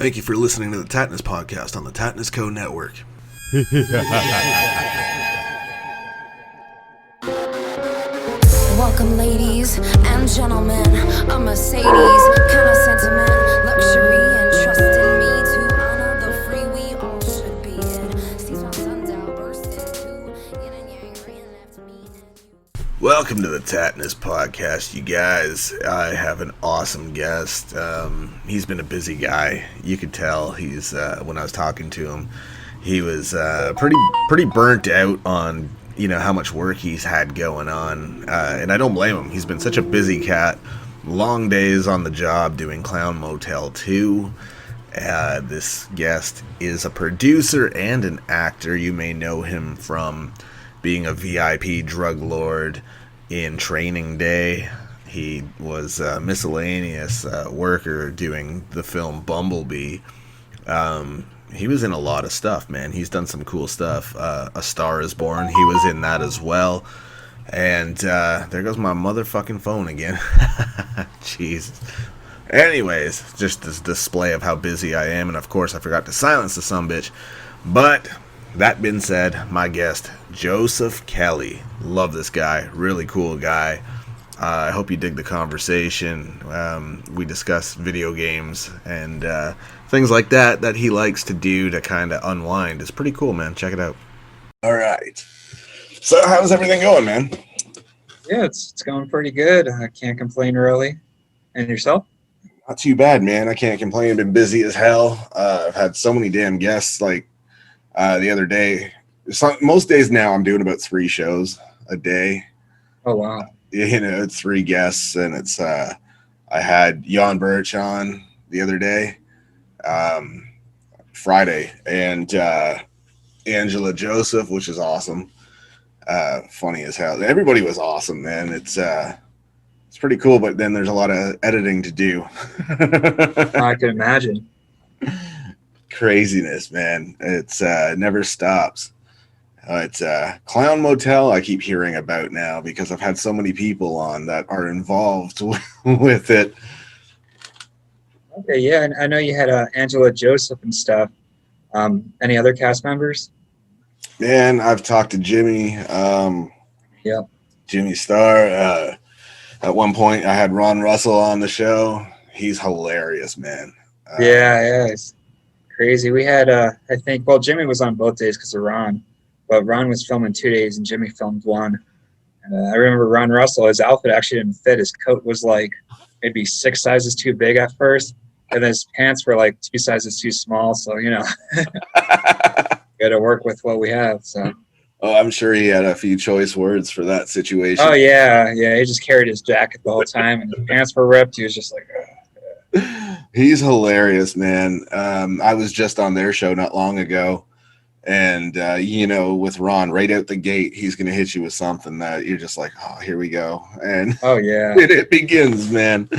Thank you for listening to the Tattness podcast on the Tattness Co. Network. Welcome, ladies and gentlemen. A Mercedes kind of sentiment, luxury and trust in me to honor the free we all should be in. Sees my sundial burst into yin and yang, right left me and you. Welcome to the Tattness podcast, you guys. I have an awesome guest. He's been a busy guy. You could tell he's when I was talking to him, he was pretty burnt out on how much work he's had going on, and I don't blame him. He's been such a busy cat. Long days on the job doing Clown Motel 2. This guest is a producer and an actor. You may know him from being a VIP drug lord in Training Day. He was a miscellaneous worker doing the film Bumblebee. He was in a lot of stuff, man. He's done some cool stuff. A Star is Born, he was in that as well. And there goes my motherfucking phone again. Jesus. Anyways, just this display of how busy I am. And of course, I forgot to silence the sumbitch. But that being said, my guest, Joseph Kelly. Love this guy. Really cool guy. I hope you dig the conversation. We discuss video games and things like that he likes to do to kind of unwind. It's pretty cool, man. Check it out. All right. So how's everything going, man? Yeah, it's going pretty good. I can't complain really. And yourself? Not too bad, man. I can't complain. I've been busy as hell. I've had so many damn guests. Like the other day, most days now I'm doing about 3 shows a day. Oh, wow. It's 3 guests, and it's I had Jan Birch on the other day, Friday, and Angela Joseph, which is awesome. Funny as hell. Everybody was awesome, man. It's pretty cool, but then there's a lot of editing to do. I can imagine. Craziness, man. It's never stops. It's Clown Motel I keep hearing about now because I've had so many people on that are involved with it. Okay, yeah, and I know you had Angela Joseph and stuff. Any other cast members? Man, I've talked to Jimmy. Yep. Jimmy Starr. At one point, I had Ron Russell on the show. He's hilarious, man. Yeah, it's crazy. We had, I think, Jimmy was on both days because of Ron. But Ron was filming 2 days and Jimmy filmed 1. And I remember Ron Russell, his outfit actually didn't fit. His coat was like maybe 6 sizes too big at first. And his pants were like 2 sizes too small. So, got to work with what we have. So. Oh, I'm sure he had a few choice words for that situation. Oh, yeah. Yeah, he just carried his jacket the whole time. And his pants were ripped. He was just like, He's hilarious, man. I was just on their show not long ago. And, with Ron, right out the gate, he's going to hit you with something that you're just like, oh, here we go. And oh, yeah. it begins, man.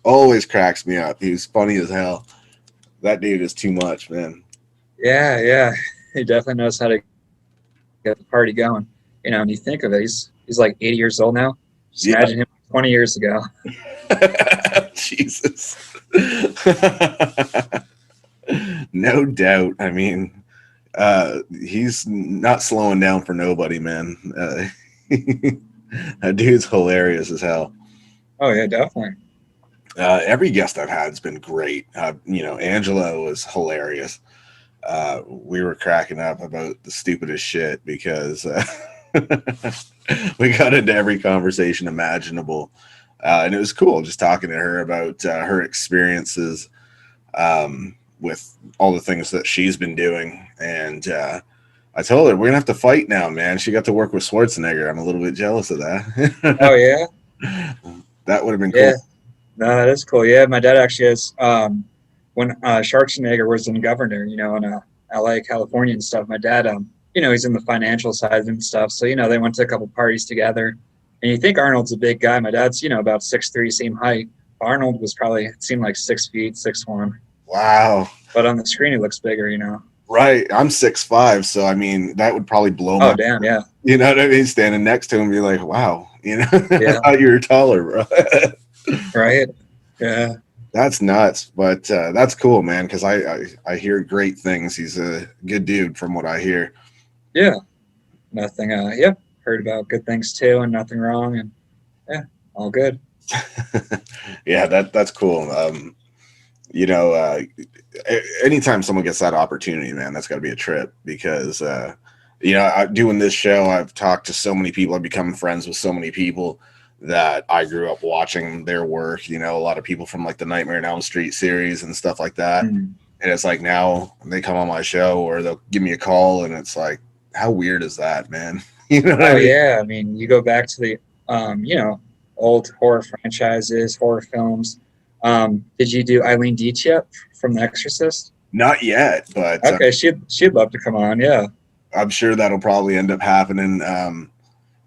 Always cracks me up. He's funny as hell. That dude is too much, man. Yeah. He definitely knows how to get the party going. And you think of it, he's like 80 years old now. Just imagine him 20 years ago. Jesus. No doubt. I mean, he's not slowing down for nobody, man. That dude's hilarious as hell. Oh yeah, definitely. Every guest I've had has been great. Angela was hilarious. We were cracking up about the stupidest shit because we got into every conversation imaginable. And it was cool just talking to her about her experiences with all the things that she's been doing. And I told her, we're going to have to fight now, man. She got to work with Schwarzenegger. I'm a little bit jealous of that. Oh, yeah? That would have been cool. No, that is cool. Yeah, my dad actually has, when Schwarzenegger was in governor, in LA, California and stuff, my dad, he's in the financial side and stuff. So, they went to a couple parties together. And you think Arnold's a big guy. My dad's, about 6'3", same height. Arnold was probably, it seemed like 6 feet, 6'1". Wow. But on the screen, he looks bigger, Right. I'm 6'5", so I mean that would probably blow my damn, yeah. You know what I mean? Standing next to him, be like, wow, Yeah. I thought you were taller, bro. Right. Yeah. That's nuts, but that's cool, man. Because I hear great things. He's a good dude, from what I hear. Yeah, nothing. Yeah, heard about good things too, and nothing wrong, and yeah, all good. Yeah, that's cool. You know, anytime someone gets that opportunity, man, that's got to be a trip because, you know, doing this show, I've talked to so many people. I've become friends with so many people that I grew up watching their work. You know, a lot of people from like the Nightmare on Elm Street series and stuff like that. Mm. And it's like now they come on my show or they'll give me a call, and it's like, how weird is that, man? You know what Oh I mean? yeah, I mean, you go back to the, you know, old horror franchises, horror films. Did you do Eileen Deach yet from The Exorcist? Not yet, but Okay, she'd love to come on. Yeah. I'm sure that'll probably end up happening.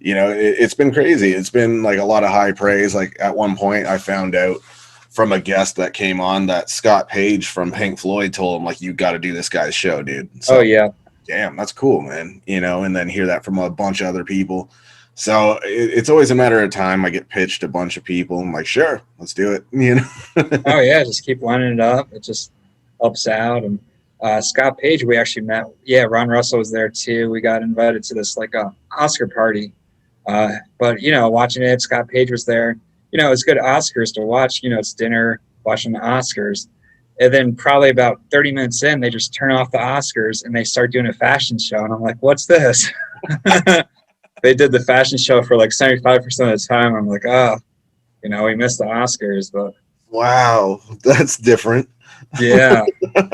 You know, it's been crazy. It's been like a lot of high praise. Like at one point, I found out from a guest that came on that Scott Page from Pink Floyd told him, like, you got to do this guy's show, dude. So, Oh yeah. damn, that's cool, man. You know, and then hear that from a bunch of other people. So it's always a matter of time. I get pitched a bunch of people. I'm like, sure, let's do it. You know? Oh yeah, just keep lining it up. It just helps out. And Scott Page, we actually met. Yeah, Ron Russell was there too. We got invited to this like Oscar party. But you know, watching it, Scott Page was there. You know, it's good Oscars to watch. You know, it's dinner watching the Oscars, and then probably about 30 minutes in, they just turn off the Oscars and they start doing a fashion show, and I'm like, what's this? They did the fashion show for like 75% of the time. I'm like, oh, you know, we missed the Oscars, but Wow, that's different. yeah,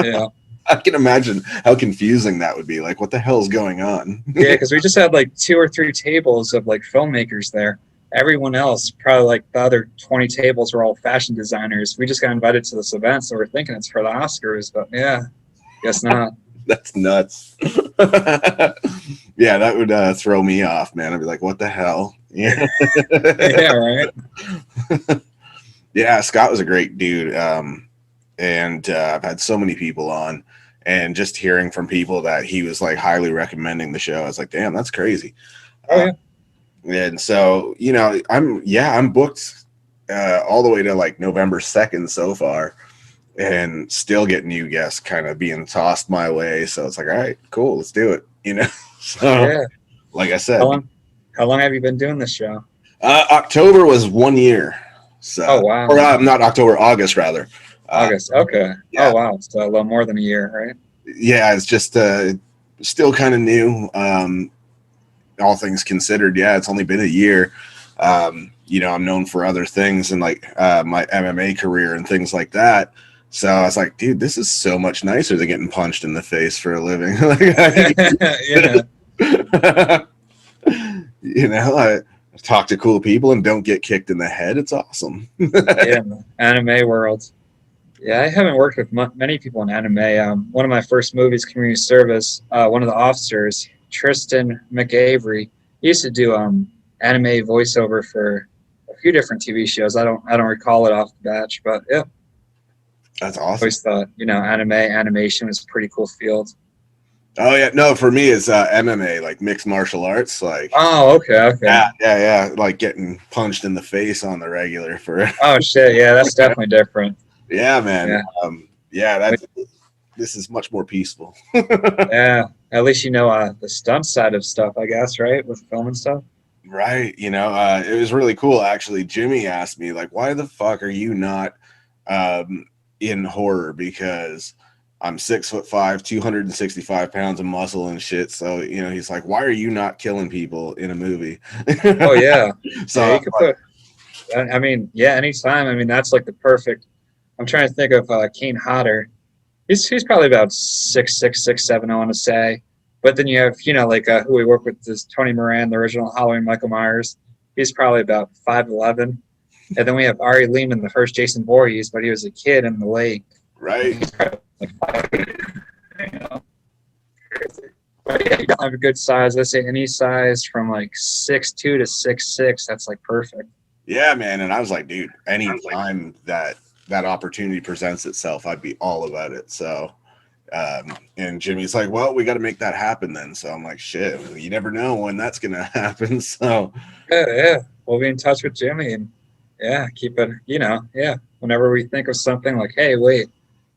yeah. I can imagine how confusing that would be. Like, what the hell's going on? Yeah, because we just had like 2 or 3 tables of like filmmakers there. Everyone else, probably like the other 20 tables, were all fashion designers. We just got invited to this event, so we're thinking it's for the Oscars, but yeah, guess not. That's nuts. Yeah, that would throw me off, man. I'd be like, what the hell? Yeah. Yeah, right. Yeah, Scott was a great dude. And I've had so many people on, and just hearing from people that he was like highly recommending the show, I was like, damn, that's crazy. Oh yeah. And so, you know, I'm booked all the way to like November 2nd so far, and still get new guests kind of being tossed my way. So it's like, all right, cool, let's do it. You know, so Yeah. like I said, How long have you been doing this show? October was 1 year. So, Oh wow. or not October, August rather. August. Okay. Yeah. Oh wow. So a little more than a year, right? Yeah, it's just still kind of new. All things considered, yeah, it's only been a year. You know, I'm known for other things and like my MMA career and things like that. So I was like, dude, this is so much nicer than getting punched in the face for a living. Yeah. You know, I talk to cool people and don't get kicked in the head. It's awesome. Yeah. Anime world. Yeah, I haven't worked with many people in anime. One of my first movies, community service, one of the officers, Tristan McAvery, he used to do anime voiceover for a few different TV shows. I don't recall it off the batch, but yeah, That's I awesome. always thought, you know, animation was a pretty cool field. Oh yeah, no, for me it's MMA, like mixed martial arts, like Oh, okay. yeah, like getting punched in the face on the regular for Oh shit, yeah, that's definitely different. yeah, man. Yeah. Yeah, this is much more peaceful. Yeah, at least you know the stunt side of stuff, I guess, right, with film and stuff. Right, you know, it was really cool actually. Jimmy asked me like, why the fuck are you not in horror? Because I'm 6'5", 265 pounds of muscle and shit. So, you know, he's like, why are you not killing people in a movie? Oh yeah, So yeah, you could put. I mean, yeah, anytime. I mean, that's like the perfect. I'm trying to think of Kane Hodder. He's probably about 6'6", 6'7", I want to say. But then you have, you know, like who we work with is Tony Moran, the original Halloween Michael Myers. He's probably about 5'11". And then we have Ari Lehman, the first Jason Voorhees, but he was a kid in the lake. right. He's probably like 5'8", you know. But yeah, you don't have a good size. Let's say any size from like 6'2" to 6'6". That's like perfect. Yeah, man. And I was like, dude, anytime that opportunity presents itself, I'd be all about it. So, and Jimmy's like, well, we got to make that happen then. So I'm like, shit, you never know when that's going to happen. So, Yeah. We'll be in touch with Jimmy and Yeah, keep it, yeah. Whenever we think of something like, hey, wait,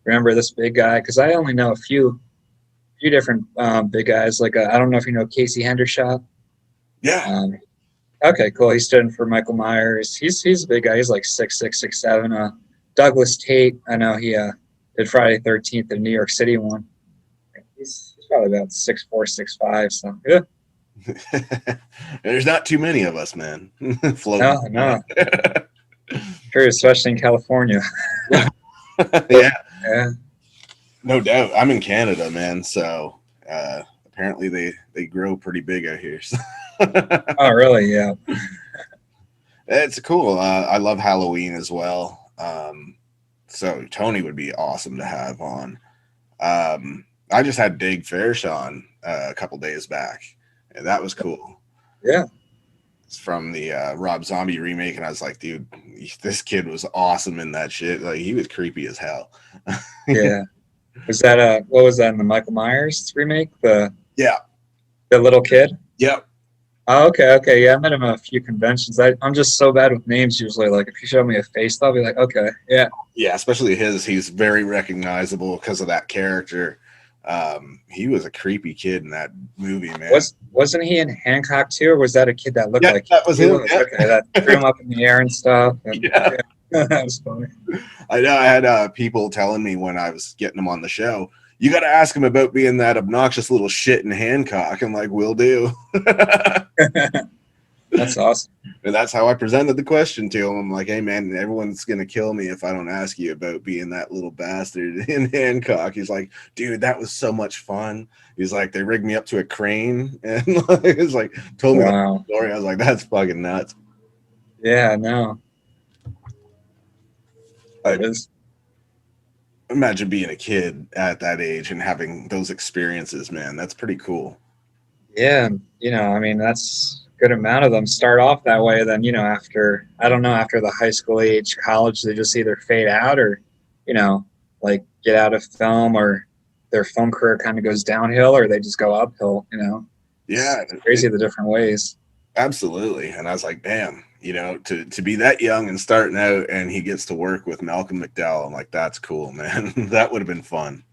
remember this big guy? Because I only know a few different big guys. Like I don't know if you know Casey Hendershot. Yeah. Um, okay, cool. He stood in for Michael Myers. He's a big guy. He's like 6'6", 6'7". Douglas Tate. I know he did Friday 13th, the New York City one. He's probably about 6'4", 6'5". So yeah. There's not too many of us, man. Floating. No. Sure, especially in California. Yeah, Yeah. no doubt. I'm in Canada, man. So apparently they grow pretty big out here. So. Oh, really? Yeah. It's cool. I love Halloween as well. So Tony would be awesome to have on. I just had Dig Farish on a couple days back, and that was cool. Yeah. It's from the Rob Zombie remake, and I was like, dude, this kid was awesome in that shit. Like, he was creepy as hell. Yeah. Was that what was that in the Michael Myers remake? The Yeah. little kid? Yep. Oh, okay. Yeah, I met him at a few conventions. I'm just so bad with names usually. Like if you show me a face, I'll be like, okay, yeah. Yeah, especially his. He's very recognizable because of that character. He was a creepy kid in that movie, man. Wasn't he in Hancock too, or was that a kid that looked like that was him? Yeah. Okay, that threw him up in the air and stuff. And, Yeah. That was funny. I know. I had people telling me when I was getting him on the show, you got to ask him about being that obnoxious little shit in Hancock. I'm like, will do. That's awesome. And that's how I presented the question to him. I'm like, hey, man, everyone's going to kill me if I don't ask you about being that little bastard in Hancock. He's like, dude, that was so much fun. He's like, they rigged me up to a crane. And it's like, told me the story. I was like, that's fucking nuts. Yeah, no. It is. Imagine being a kid at that age and having those experiences, man. That's pretty cool. Yeah, I mean, that's a good amount of them start off that way. Then, after the high school age, college, they just either fade out or, like get out of film, or their film career kind of goes downhill, or they just go uphill, Yeah. It's crazy the different ways. Absolutely. And I was like, damn, to be that young and starting out, and he gets to work with Malcolm McDowell. I'm like, that's cool, man. That would have been fun.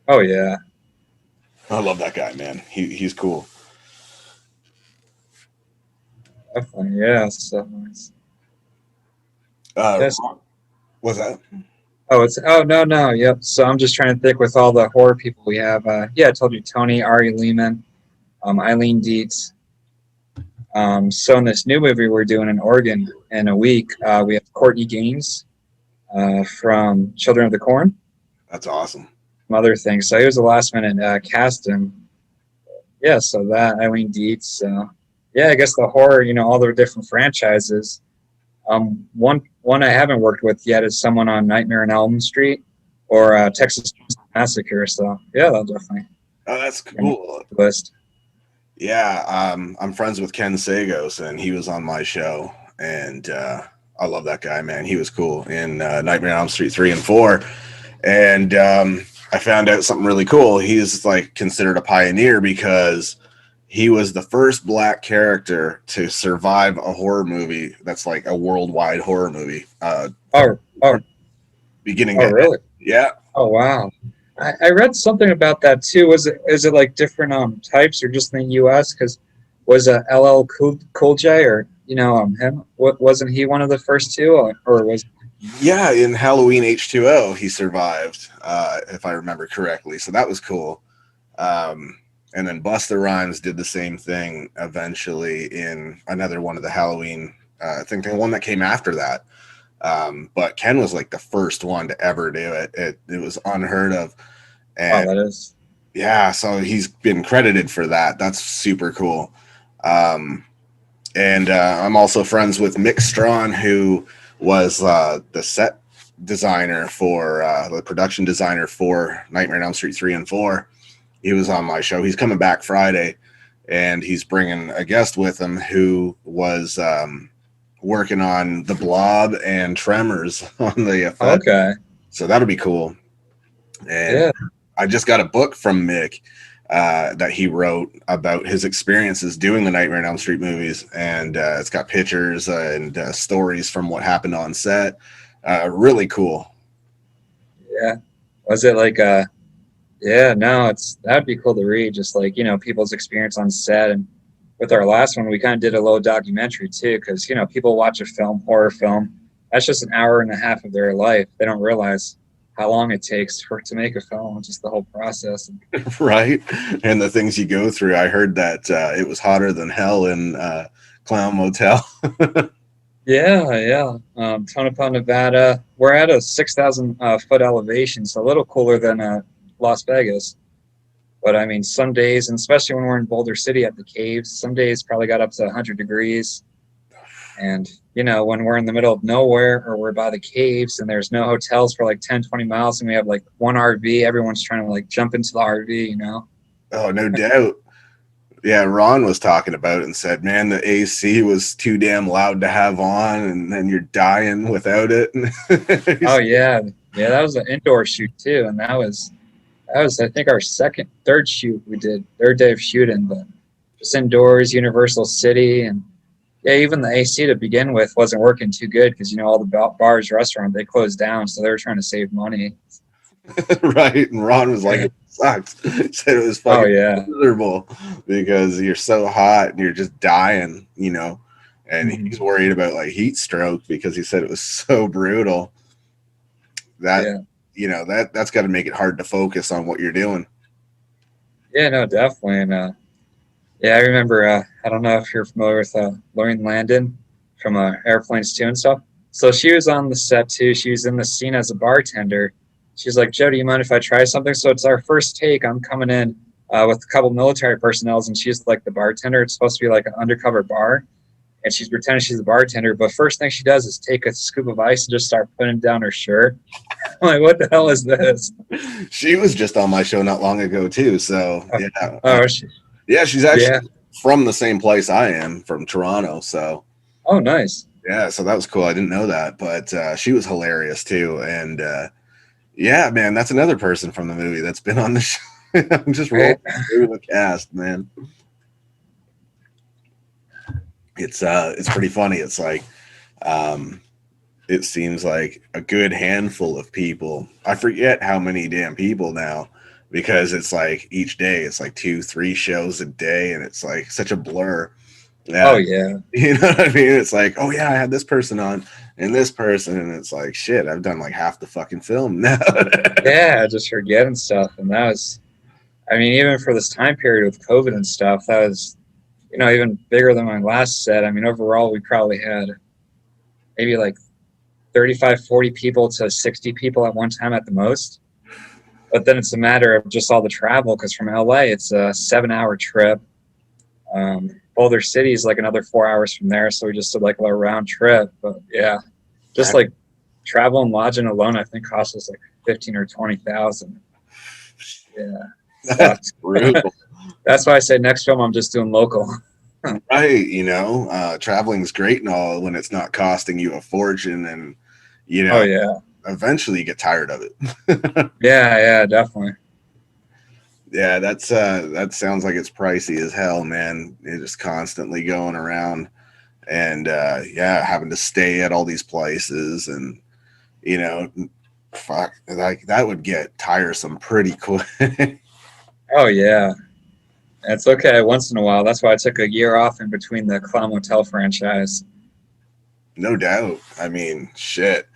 Oh, yeah. I love that guy, man. He's cool. Definitely, yeah. So nice. Yes. What's that? No. Yep. So I'm just trying to think with all the horror people we have. I told you Tony, Ari Lehman, Eileen Dietz. So in this new movie we're doing in Oregon in a week, we have Courtney Gaines from Children of the Corn. That's awesome. Some other things. So he was a last minute casting. Yeah, so that Eileen Dietz. So yeah, I guess the horror, all their different franchises. One I haven't worked with yet is someone on Nightmare on Elm Street or Texas Massacre. So yeah, that'll definitely. Oh, that's cool. List. Yeah, I'm friends with Ken Sagos, and he was on my show, and I love that guy, man. He was cool in Nightmare on Elm Street 3 and 4, and I found out something really cool. He's like considered a pioneer because he was the first black character to survive a horror movie that's like a worldwide horror movie. Beginning. Oh, really? Yeah. Oh, wow. I read something about that too. Is it like different types or just in the U.S.? Because was LL Cool J or him? Wasn't he one of the first two, or was? Yeah, in Halloween H2O he survived, if I remember correctly. So that was cool. And then Busta Rhymes did the same thing eventually in another one of the Halloween. I think the one that came after that. But Ken was like the first one to ever do it. It was unheard of. And that is. Yeah, so he's been credited for that. That's super cool. And I'm also friends with Mick Strawn, who was the set designer for the production designer for Nightmare on Elm Street 3 and 4. He was on my show. He's coming back Friday, and he's bringing a guest with him who was working on The Blob and Tremors on the effect. Okay. So that'll be cool. And yeah. I just got a book from Mick that he wrote about his experiences doing the Nightmare on Elm Street movies, and it's got pictures and stories from what happened on set. Really cool. Yeah. Was it like yeah, no, that'd be cool to read, just like, people's experience on set. And with our last one, we kind of did a little documentary too, because, people watch a horror film, that's just an hour and a half of their life. They don't realize how long it takes to make a film, just the whole process. Right, and the things you go through. I heard that it was hotter than hell in Clown Motel. Yeah, yeah. Tonopah, Nevada. We're at a 6,000 foot elevation, so a little cooler than Las Vegas. But I mean, some days, and especially when we're in Boulder City at the caves, some days probably got up to 100 degrees. And, when we're in the middle of nowhere or we're by the caves and there's no hotels for like 10, 20 miles and we have like one RV, everyone's trying to like jump into the RV. Oh, no doubt. Yeah, Ron was talking about it and said, man, the AC was too damn loud to have on, and then you're dying without it. Oh, yeah. Yeah, that was an indoor shoot too. And that was, I think, our third shoot we did, third day of shooting, but just indoors, Universal City. And yeah, even the AC to begin with wasn't working too good because, all the bars, restaurants, they closed down. So they were trying to save money. Right. And Ron was like, it sucks. He said it was fucking miserable because you're so hot and you're just dying, and he's worried about like heat stroke because he said it was so brutal that, that's got to make it hard to focus on what you're doing. Yeah, no, definitely. And yeah, I remember, I don't know if you're familiar with Lauren Landon from Airplanes 2 and stuff. So she was on the set too. She was in the scene as a bartender. She's like, Joe, do you mind if I try something? So it's our first take. I'm coming in with a couple military personnel, and she's like the bartender. It's supposed to be like an undercover bar, and she's pretending she's a bartender. But first thing she does is take a scoop of ice and just start putting down her shirt. I'm like, what the hell is this? She was just on my show not long ago too. So yeah. Oh, yeah, she's actually from the same place I am, from Toronto. So. Oh, nice. Yeah, so that was cool. I didn't know that, but she was hilarious too. And yeah, man, that's another person from the movie that's been on the show. I'm just rolling through the cast, man. It's pretty funny. It's like it seems like a good handful of people. I forget how many damn people now, because it's like each day it's like 2-3 shows a day, and it's like such a blur. Oh yeah. You know what I mean? It's like, oh yeah, I had this person on and this person, and it's like, shit, I've done like half the fucking film now. Yeah, just forgetting stuff. And that was, I mean, even for this time period with COVID and stuff, that was, even bigger than my last set. I mean, overall, we probably had maybe like 35, 40 people to 60 people at one time at the most. But then it's a matter of just all the travel, because from LA, it's a 7-hour trip. Boulder City is like another 4 hours from there, so we just did like a little round trip. But yeah, just like travel and lodging alone, I think cost us like 15 or 20,000. Yeah, that's brutal. That's why I say next film I'm just doing local. Right, traveling is great and all when it's not costing you a fortune, and oh yeah, eventually you get tired of it. Yeah, definitely. Yeah, that sounds like it's pricey as hell, man. You're just constantly going around and having to stay at all these places, and fuck, like that would get tiresome pretty quick. Oh yeah. It's okay once in a while. That's why I took a year off in between the Clown Motel franchise. No doubt. I mean, shit.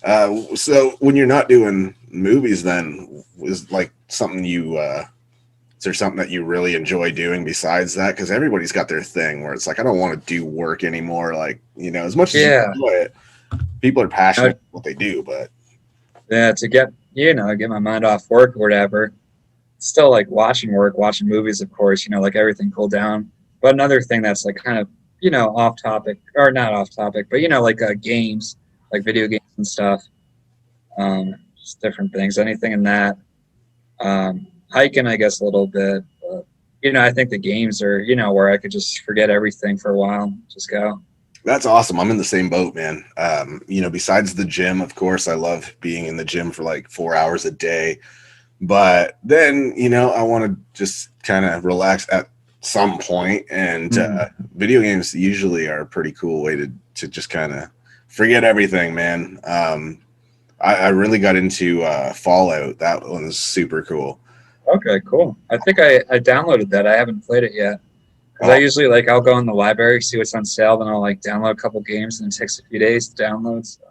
So when you're not doing movies, then is like something is there something that you really enjoy doing besides that? Because everybody's got their thing where it's like, I don't want to do work anymore. Like, as much as you enjoy it, people are passionate about what they do, but yeah, to get my mind off work or whatever. Still like watching movies, of course, like everything cool down. But another thing that's like kind of, off topic, or not off topic, but like games, like video games and stuff. Just different things, anything in that. Hiking, I guess, a little bit. But, I think the games are, where I could just forget everything for a while, just go. That's awesome. I'm in the same boat, man. Besides the gym, of course, I love being in the gym for like 4 hours a day. But then, I want to just kind of relax at some point, and video games usually are a pretty cool way to just kind of forget everything, man. I really got into Fallout. That one was super cool. Okay, cool. I think I downloaded that. I haven't played it yet. Because I usually I'll go in the library, see what's on sale, then I'll download a couple games, and it takes a few days to download. So.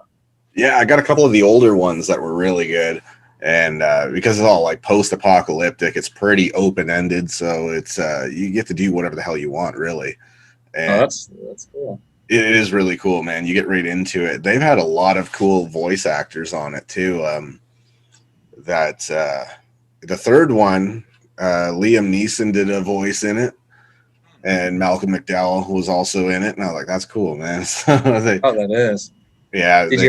Yeah, I got a couple of the older ones that were really good, and because it's all post-apocalyptic, it's pretty open-ended, so it's you get to do whatever the hell you want, really. And that's cool. It is really cool, man. You get right into it. They've had a lot of cool voice actors on it too. The third one, Liam Neeson did a voice in it, and Malcolm McDowell was also in it, and I was like, "That's cool, man." That is. Yeah. Did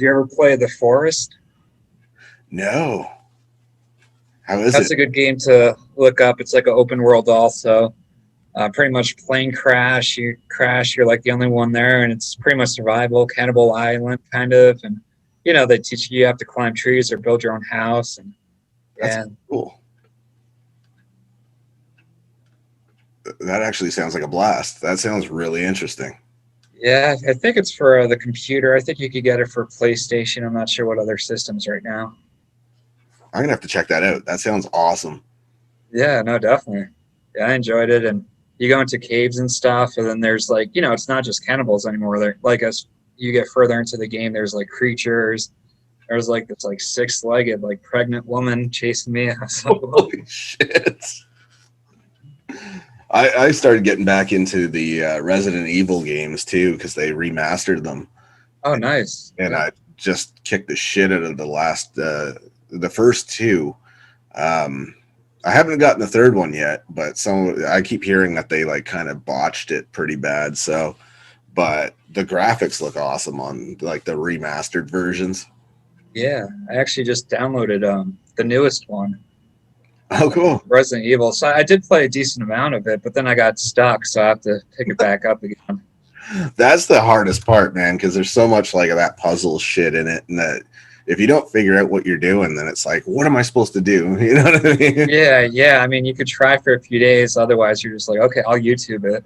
you ever play The Forest? No. How is it? That's a good game to look up. It's like an open world also. Pretty much plane crash. You crash, you're like the only one there, and it's pretty much survival, Cannibal Island kind of. And they teach you have to climb trees or build your own house. And that's cool. That actually sounds like a blast. That sounds really interesting. Yeah, I think it's for the computer. I think you could get it for PlayStation. I'm not sure what other systems right now. I'm going to have to check that out. That sounds awesome. Yeah, no, definitely. Yeah, I enjoyed it. And you go into caves and stuff, and then there's it's not just cannibals anymore. They're as you get further into the game, there's creatures. There's this six-legged pregnant woman chasing me. Holy shit. I started getting back into the Resident Evil games too, because they remastered them. Oh, nice. And I just kicked the shit out of the first two. I haven't gotten the third one yet, but I keep hearing that they kind of botched it pretty bad. So, but the graphics look awesome on the remastered versions. Yeah, I actually just downloaded the newest one. Oh, cool. Resident Evil. So I did play a decent amount of it, but then I got stuck, so I have to pick it back up again. That's the hardest part, man, because there's so much that puzzle shit in it, and that if you don't figure out what you're doing, then it's what am I supposed to do? You know what I mean? Yeah. I mean, you could try for a few days. Otherwise, you're just okay, I'll YouTube it.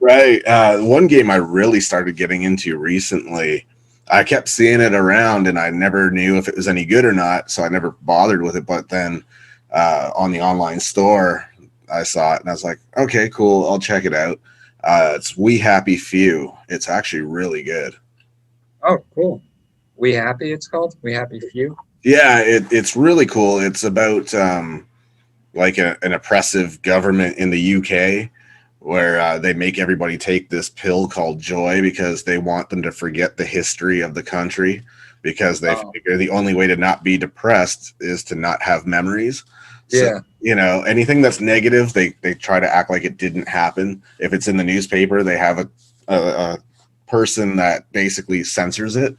Right. One game I really started getting into recently, I kept seeing it around, and I never knew if it was any good or not, so I never bothered with it. But then on the online store, I saw it, and I was like, okay, cool, I'll check it out. It's We Happy Few. It's actually really good. Oh, cool. We Happy, it's called? We Happy Few? Yeah, it's really cool. It's about an oppressive government in the UK where they make everybody take this pill called joy because they want them to forget the history of the country, because they figure the only way to not be depressed is to not have memories. So, anything that's negative, they try to act like it didn't happen. If it's in the newspaper, they have a person that basically censors it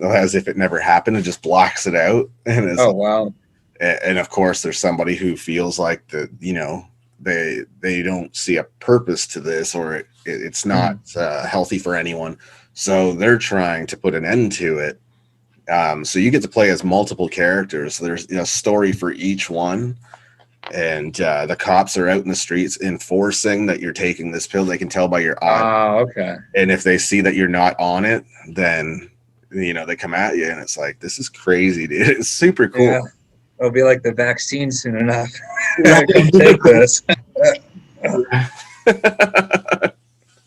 as if it never happened and just blocks it out. And it's, wow. And of course, there's somebody who feels like they don't see a purpose to this, or it's not healthy for anyone. So they're trying to put an end to it. So you get to play as multiple characters. There's a story for each one. And the cops are out in the streets enforcing that you're taking this pill. They can tell by your eye. Oh, okay. And if they see that you're not on it, then, they come at you. And it's this is crazy, dude. It's super cool. Yeah. It'll be like the vaccine soon enough. I can take this.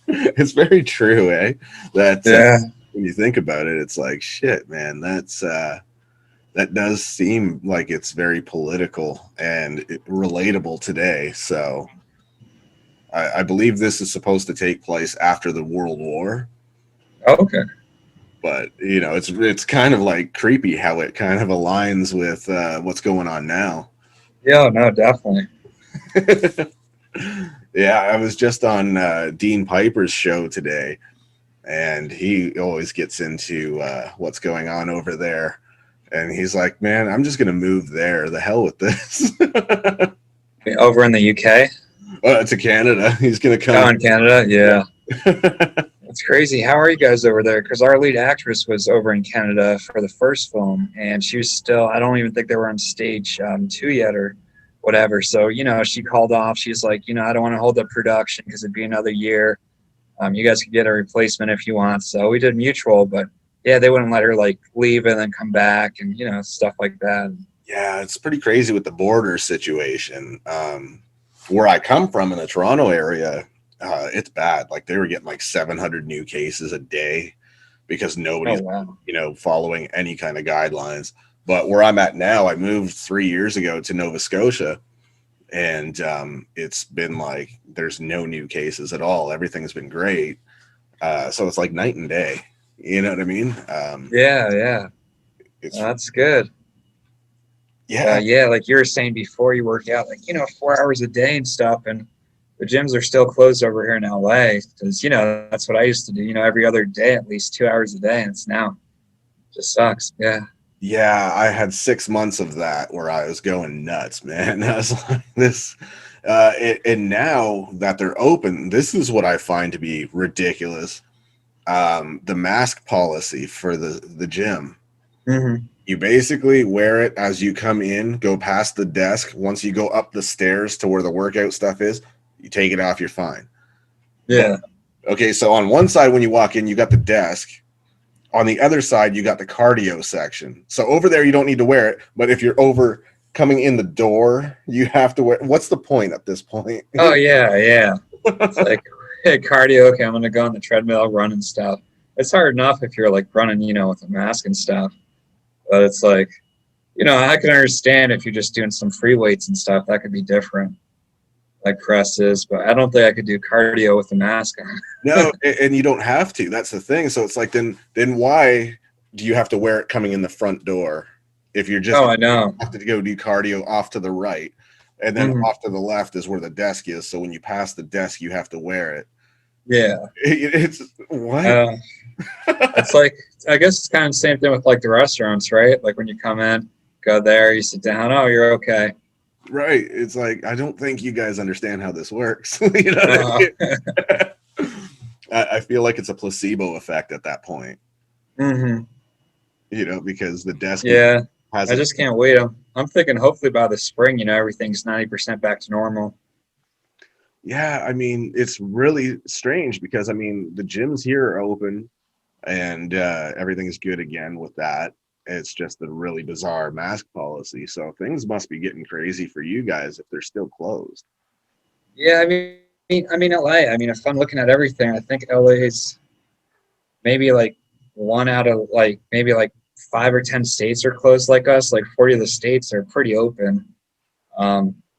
It's very true, eh? When you think about it, it's shit, man. That does seem like it's very political and relatable today. So I believe this is supposed to take place after the World War. Okay. But, it's kind of creepy how it kind of aligns with what's going on now. Yeah, no, definitely. Yeah, I was just on Dean Piper's show today, and he always gets into what's going on over there. And he's like, man, I'm just going to move there. The hell with this. Over in the UK? To Canada. He's going to come. Oh, in Canada? Yeah. It's crazy. How are you guys over there? Because our lead actress was over in Canada for the first film, and she was still, I don't even think they were on stage 2 yet or whatever. So, she called off. She's like, I don't want to hold up production because it'd be another year. You guys could get a replacement if you want. So we did mutual, but yeah, they wouldn't let her like leave and then come back and, stuff like that. Yeah, it's pretty crazy with the border situation. Where I come from in the Toronto area, it's bad. Like they were getting like 700 new cases a day because nobody's, following any kind of guidelines. But where I'm at now, I moved 3 years ago to Nova Scotia, and it's been like there's no new cases at all. Everything's been great. So it's like night and day. You know what I mean? Yeah. That's good. Yeah, like you were saying before, you work out like 4 hours a day and stuff, and the gyms are still closed over here in LA because that's what I used to do. Every other day, at least 2 hours a day, and it's now just sucks. Yeah, I had 6 months of that where I was going nuts, man. I was like this, and now that they're open, this is what I find to be ridiculous. The mask policy for the gym. Mm-hmm. You basically wear it as you come in, go past the desk. Once you go up the stairs to where the workout stuff is, you take it off, you're fine. Yeah. But, okay, so on one side when you walk in, you got the desk. On the other side, you got the cardio section. So over there, you don't need to wear it. But if you're over coming in the door, you have to wear. What's the point at this point? Oh, yeah. It's like, hey, cardio, okay, I'm going to go on the treadmill, run and stuff. It's hard enough if you're like running, with a mask and stuff. But it's like, I can understand if you're just doing some free weights and stuff, that could be different, like presses. But I don't think I could do cardio with the mask on. No, and you don't have to. That's the thing. So it's like, then why do you have to wear it coming in the front door? If you're just I know. have to go do cardio off to the right, and then off to the left is where the desk is. So when you pass the desk, you have to wear it. Yeah. It's what? It's like, I guess it's kind of the same thing with like the restaurants, right? Like when you come in, go there, you sit down, oh, you're okay. Right. It's like, I don't think you guys understand how this works. What I mean? I feel like it's a placebo effect at that point. Mm-hmm. Because the desk. Yeah. I just can't wait. I'm thinking hopefully by the spring, everything's 90% back to normal. Yeah, I mean, it's really strange because, the gyms here are open and everything's good again with that. It's just a really bizarre mask policy. So things must be getting crazy for you guys if they're still closed. Yeah, I mean, LA. If I'm looking at everything, I think LA's maybe like one out of like maybe like 5 or 10 states are closed like us. Like 40 of the states are pretty open.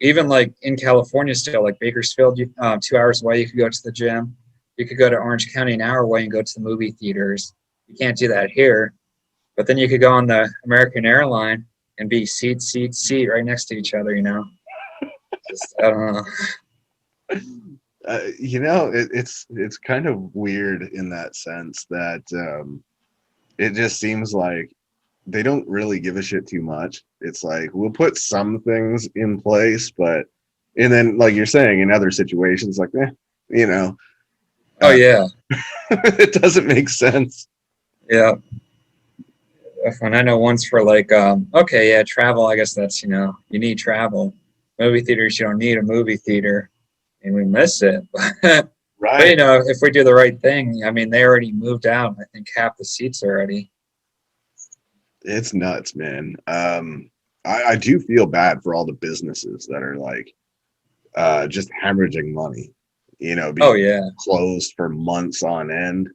Even like in California still, like Bakersfield, 2 hours away, you could go to the gym. You could go to Orange County an hour away and go to the movie theaters. You can't do that here. But then you could go on the American airline and be seat right next to each other, Just, I don't know. It's kind of weird in that sense that it just seems like they don't really give a shit too much. It's like we'll put some things in place, and then like you're saying, in other situations, like Oh yeah, it doesn't make sense. Yeah. And I know once for like travel. I guess that's you need travel. Movie theaters, you don't need a movie theater, and we miss it. Right. But if we do the right thing, they already moved out. I think half the seats already. It's nuts, man. I do feel bad for all the businesses that are like just hemorrhaging money, being closed for months on end.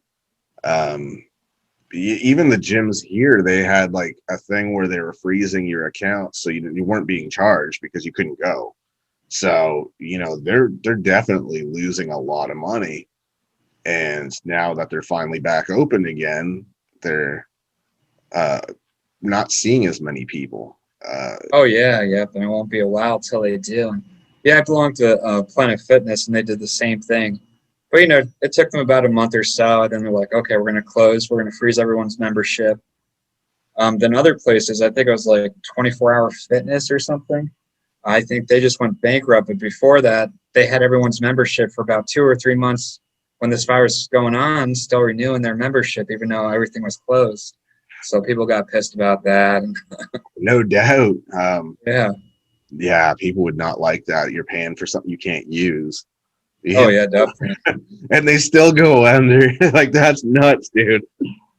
Even the gyms here, they had like a thing where they were freezing your account so you weren't being charged because you couldn't go. So, they're definitely losing a lot of money. And now that they're finally back open again, they're not seeing as many people. And it won't be a while till they do. Yeah, I belong to Planet Fitness, and they did the same thing. But it took them about a month or so, and then they're like, okay, we're going to close. We're going to freeze everyone's membership. Then other places, I think it was like 24-hour fitness or something. I think they just went bankrupt. But before that, they had everyone's membership for about 2 or 3 months when this virus was going on, still renewing their membership, even though everything was closed. So people got pissed about that. And No doubt. yeah. Yeah, people would not like that. You're paying for something you can't use. Oh, Yeah. yeah, definitely. And they still go under. Like, that's nuts, dude.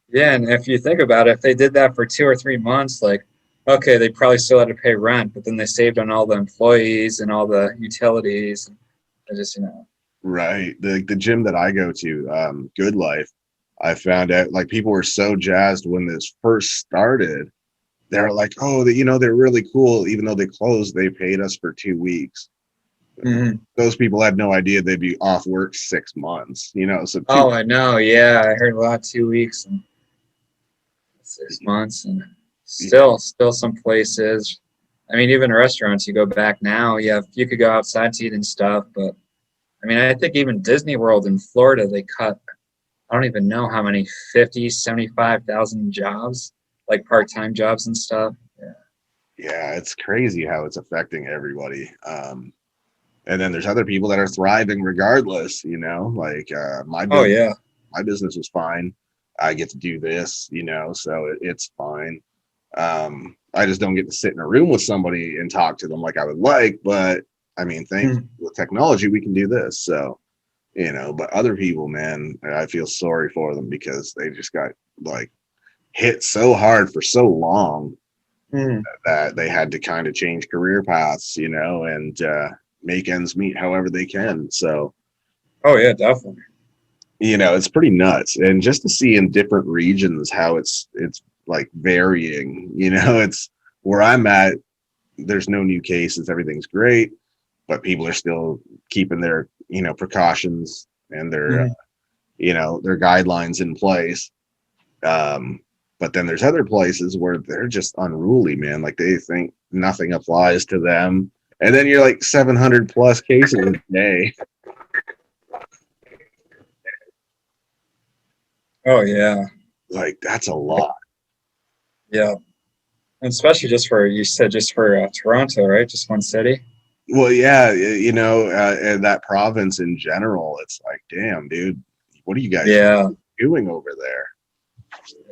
Yeah, and if you think about it, if they did that for 2 or 3 months, like, okay, they probably still had to pay rent, but then they saved on all the employees and all the utilities. And just, Right. The gym that I go to, Good Life, I found out like people were so jazzed when this first started. They're like, oh, they're really cool. Even though they closed, they paid us for 2 weeks. Mhm. Those people had no idea they'd be off work 6 months, so Oh, I know. Yeah, I heard about 2 weeks and 6 months, and still some places. I mean, even restaurants, you go back now, you could go outside to eat and stuff, but I mean, I think even Disney World in Florida, they cut, I don't even know how many, 50, 75,000 jobs, like part-time jobs and stuff. Yeah. Yeah, it's crazy how it's affecting everybody. And then there's other people that are thriving regardless, like Oh, yeah. my business is fine. I get to do this, so it's fine. I just don't get to sit in a room with somebody and talk to them like I would like, but I mean, with technology, we can do this. So, but other people, man, I feel sorry for them because they just got like hit so hard for so long that they had to kind of change career paths, and make ends meet however they can. So, Oh, yeah, definitely. it's pretty nuts. And just to see in different regions how it's like varying, it's where I'm at, there's no new cases, everything's great, but people are still keeping their, precautions and their, their guidelines in place. But then there's other places where they're just unruly, man. Like they think nothing applies to them. And then you're like 700 plus cases a day. Oh, yeah. Like that's a lot. Yeah. And especially you said just for Toronto, right? Just one city? Well, yeah, and that province in general, it's like, damn, dude, what are you guys Yeah. doing over there?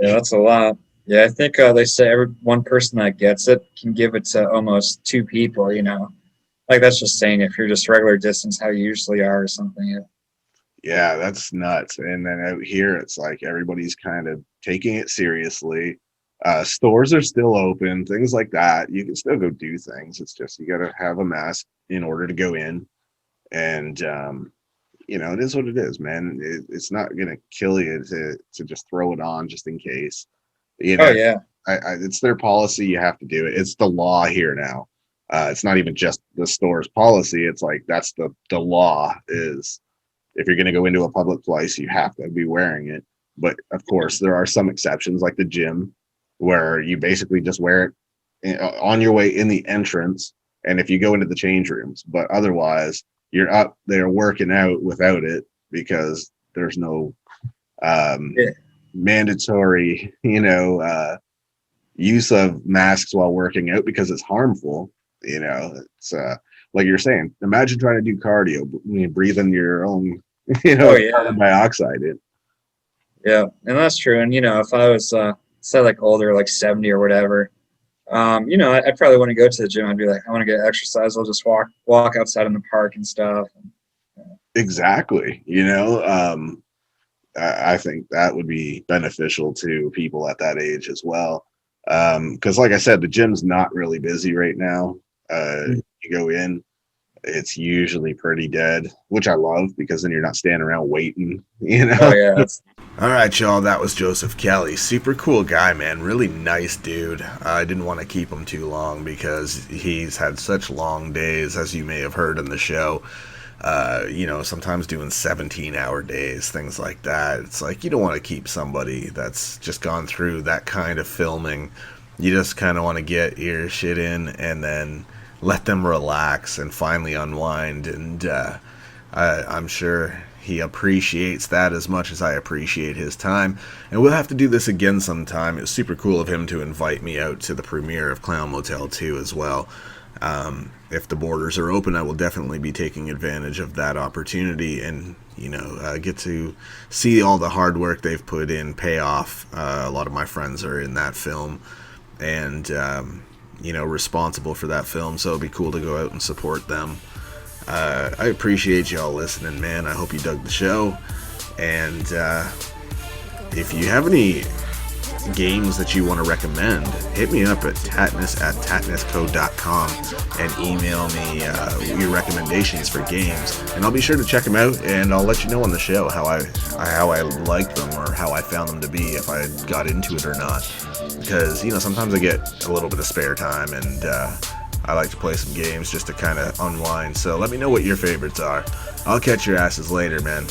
Yeah, that's a lot. Yeah, I think they say every one person that gets it can give it to almost 2 people, Like that's just saying if you're just regular distance, how you usually are or something. Yeah, that's nuts. And then out here, it's like everybody's kind of taking it seriously. Stores are still open, things like that. You can still go do things. It's just you got to have a mask in order to go in. And, it is what it is, man. It's not going to kill you to just throw it on just in case. Oh, yeah. It's their policy. You have to do it. It's the law here now. It's not even just the store's policy. It's like that's the law is if you're going to go into a public place, you have to be wearing it. But of course, there are some exceptions like the gym where you basically just wear it on your way in the entrance. And if you go into the change rooms, but otherwise you're up there working out without it because there's no mandatory, use of masks while working out because it's harmful. It's like you're saying, imagine trying to do cardio, breathing your own, Oh, yeah. carbon dioxide in. Yeah, and that's true. And if I was say like older, like 70 or whatever, I probably wouldn't go to the gym. I'd be like, I want to get exercise. I'll just walk outside in the park and stuff. Exactly. I think that would be beneficial to people at that age as well. Because like I said, the gym's not really busy right now. You go in, it's usually pretty dead, which I love because then you're not standing around waiting, Oh, yeah. All right, y'all, that was Joseph Kelly. Super cool guy, man. Really nice dude. I didn't want to keep him too long because he's had such long days, as you may have heard in the show. Sometimes doing 17-hour days, things like that. It's like you don't want to keep somebody that's just gone through that kind of filming. You just kind of want to get your shit in and then let them relax and finally unwind. And I'm sure he appreciates that as much as I appreciate his time. And we'll have to do this again sometime. It was super cool of him to invite me out to the premiere of Clown Motel 2 as well. If the borders are open, I will definitely be taking advantage of that opportunity and, get to see all the hard work they've put in pay off. A lot of my friends are in that film and, responsible for that film, so it'd be cool to go out and support them. I appreciate y'all listening, man. I hope you dug the show. And if you have any games that you want to recommend, hit me up at tattness@tattnesscode.com and email me your recommendations for games, and I'll be sure to check them out, and I'll let you know on the show how I liked them or how I found them to be, if I got into it or not. Because sometimes I get a little bit of spare time, and I like to play some games just to kind of unwind. So let me know what your favorites are. I'll catch your asses later, man.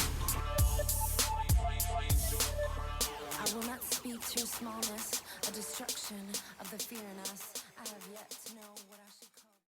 I will not speak to your smallness, a destruction of the fear in us. I have yet to know what